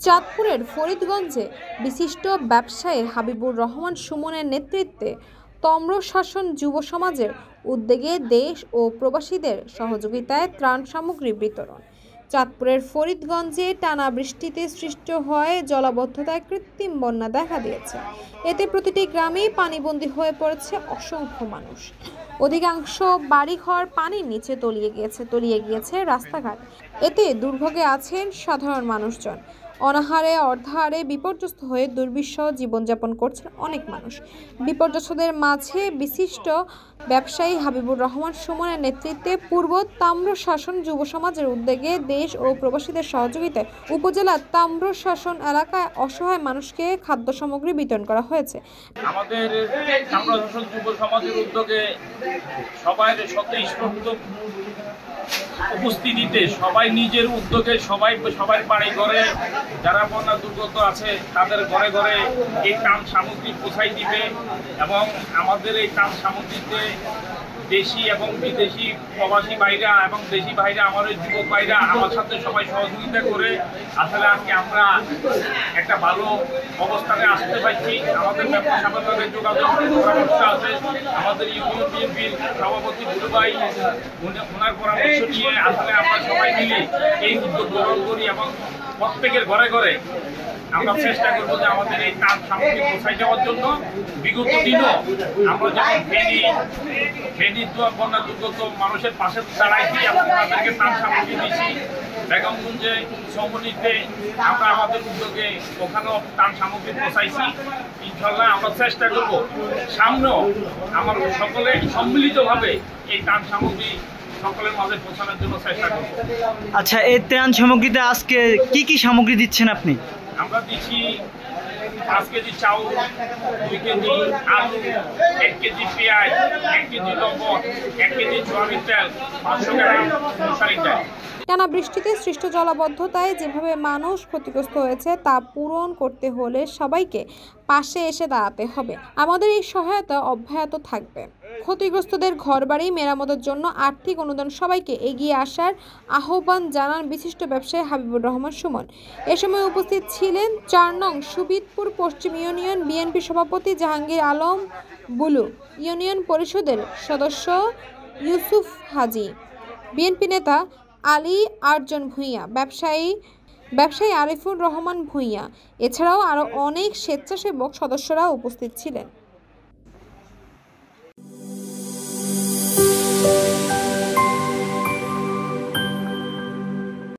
চাঁদপুরের ফরিদগঞ্জে বিশিষ্ট ব্যবসায়ী হাবিবুর রহমান সুমনের নেতৃত্বে তাম্রশাসন যুব সমাজের উদ্যোগে দেশ ও প্রবাসীদের সহযোগিতায় ত্রাণ সামগ্রী বিতরণ। চাঁদপুরের ফরিদগঞ্জে টানা বৃষ্টিতে সৃষ্টি হয় জলাবদ্ধতায় কৃত্রিম বন্যা দেখা দিয়েছে। এতে প্রতিটি গ্রামেই পানিবন্দী হয়ে পড়েছে অসংখ্য মানুষ। অধিকাংশ বাড়িঘর পানির নিচে তলিয়ে গিয়েছে রাস্তাঘাট। এতে দুর্ভোগে আছেন সাধারণ মানুষজন। অনাহারে অর্ধাহারে বিপর্যস্ত হয়ে দুর্বিষহ জীবনযাপন করছেন অনেক মানুষ। বিপর্যস্তদের মাঝে বিশিষ্ট ব্যবসায়ী হাবিবুর রহমান সুমনের নেতৃত্বে পূর্ব তাম্রশাসন যুব সমাজের উদ্যোগে দেশ ও প্রবাসীদের সহযোগিতায় উপজেলার তাম্রশাসন এলাকায় অসহায় মানুষকে খাদ্য সামগ্রী বিতরণ করা হয়েছে। আমাদের তাম্রশাসন যুব সমাজের উদ্যোগে সবাই স্বতঃস্ফূর্ত উপস্থিতিতে সবাই নিজের উদ্যোগে সবাই বাড়ি ঘরে যারা বন্যা দুর্গত আছে তাদের ঘরে ঘরে এই ত্রাণ সামগ্রী পৌঁছাই দিবে এবং আমাদের এই ত্রাণ সামগ্রীতে দেশি এবং বিদেশি প্রবাসী ভাইরা এবং দেশি ভাইরা আমাদের যুবক ভাইরা আমার সাথে সবাই সহযোগিতা করে আসলে আজকে আমরা একটা ভালো অবস্থানে আসতে পারছি। আমাদের ব্যাপক সামগ্রিক যোগাযোগ পরামর্শ আছে আমাদের ইউনিয়ন বিএনপির সভাপতি দুলু ভাই, ওনার পরামর্শ নিয়ে আসলে আমরা সবাই মিলে এই উদ্যোগ গ্রহণ করি এবং প্রত্যেকের ঘরে ঘরে আমরা চেষ্টা করবো যে আমাদের এই ত্রাণ সামগ্রী পৌঁছায় যাওয়ার জন্য। বিগত দিনও আমরা যখন ফেনী বন্যা দুর্গত মানুষের পাশে দাঁড়াইছি এবং তাদেরকে ত্রাণ সামগ্রী দিয়েছি। বেগমগঞ্জে সমন্বিতে আমরা আমাদের উদ্যোগে ওখানেও ত্রাণ সামগ্রী পৌঁছাইছি। ইনশাল্লাহ আমরা চেষ্টা করবো সামনেও আমার সকলে সম্মিলিতভাবে এই ত্রাণ সামগ্রী সকলের মাঝে পৌঁছানোর জন্য চেষ্টা করব। আচ্ছা, এই ত্রাণ সামগ্রীতে আজকে কি সামগ্রী দিচ্ছেন আপনি? আমরা দিচ্ছি 5 কেজি চাউল, 2 কেজি আলু, 1 কেজি পেঁয়াজ, 1 কেজি লবণ, 1 কেজি সয়াবিন তেল, 500 গ্রাম মশারি তেল। টানা বৃষ্টিতে সৃষ্ট জলাবদ্ধতায় যেভাবে মানুষ ক্ষতিগ্রস্ত হয়েছে তা পূরণ করতে হলে সবাইকে পাশে এসে দাঁড়াতে হবে। আমাদের এই সহায়তা অব্যাহত থাকবে। ক্ষতিগ্রস্তদের ঘরবাড়ি মেরামতের জন্য আর্থিক অনুদান সবাইকে এগিয়ে আসার আহ্বান জানান বিশিষ্ট ব্যবসায়ী হাবিবুর রহমান সুমন। এ সময় উপস্থিত ছিলেন 4 নং সুবিদপুর পশ্চিম ইউনিয়ন বিএনপি সভাপতি জাহাঙ্গীর আলম বুলু, ইউনিয়ন পরিষদের সদস্য ইউসুফ হাজি, বিএনপি নেতা আলী আরজন ভূঁইয়া, ব্যবসায়ী আরিফুর রহমান ভূঁইয়া, এছাড়াও আরও অনেক স্বেচ্ছাসেবক সদস্যরা উপস্থিত ছিলেন।